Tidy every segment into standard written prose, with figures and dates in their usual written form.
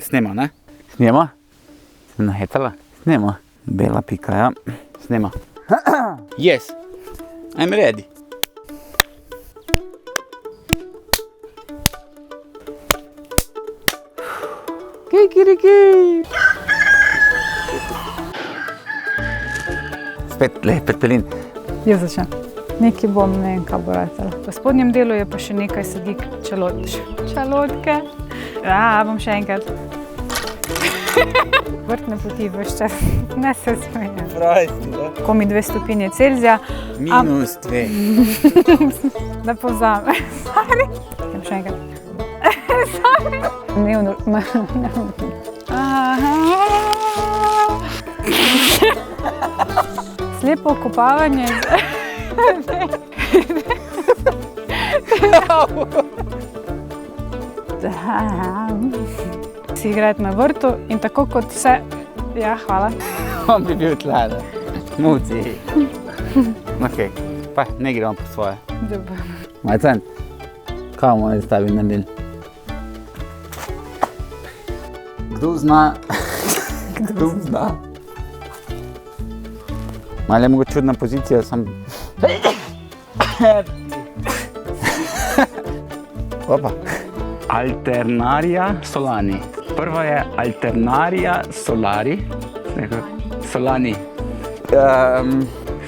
Snema, ne? Snema? Sem nahecala? Snema. Bela pika, ja. Snema. Yes. I'm ready. Kikiriki. Spet lep petelin. Jaz začnem. Nekaj bom, ne vem, kaj bo ratalo. V spodnjem delu je pa še nekaj sadik čalotke. Bom še enkrat. Vrtne poti veš čas. Ne se smejem. Komi 2 stopinje Celzija. -2. Da povzame. Sorry. Še enkrat. Sorry. Slepo kopavanje. Si igrati na vrtu in tako kot vse. Ja, hvala. On bi bil tlada. Muci. Ok, pa ne gremo po svoje. Dobro. Majcen, kaj bomo zdaj s tebi naredili? Kdo zna? Kdo zna? Malo je mogoče čudna pozicija, sem... Opa. Alternaria solani. Prva je Alternaria solari. Solani.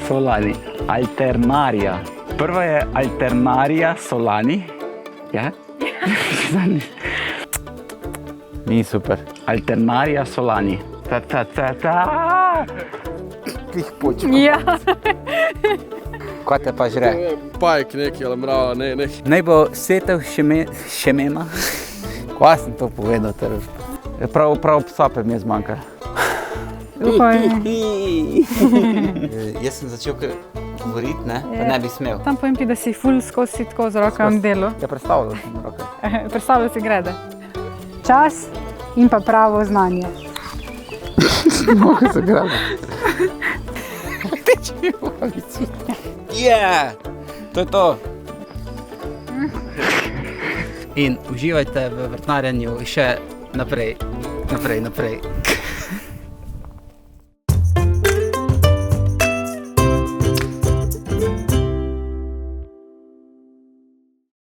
Solani. Alternaria. Prva je Alternaria solani. Ja? Ni super. Alternaria solani. Tih počko. Ja. Kaj te pa žre? Pajk neki ali mrava, ne. Naj bo setev šemena. Kaj sem to povedal? Prav psope mi je zmanjkalo. Jaz sem začel govoriti, ne? Pa ne bi smel. Tam povem ti, da si ful skozi tako z rokami delo. Ja, predstavljal sem roke. Predstavljal si grede. Čas in pa pravo znanje. Mogo se grada. Yeah! To je to. In uživajte v vrtnarjenju še naprej.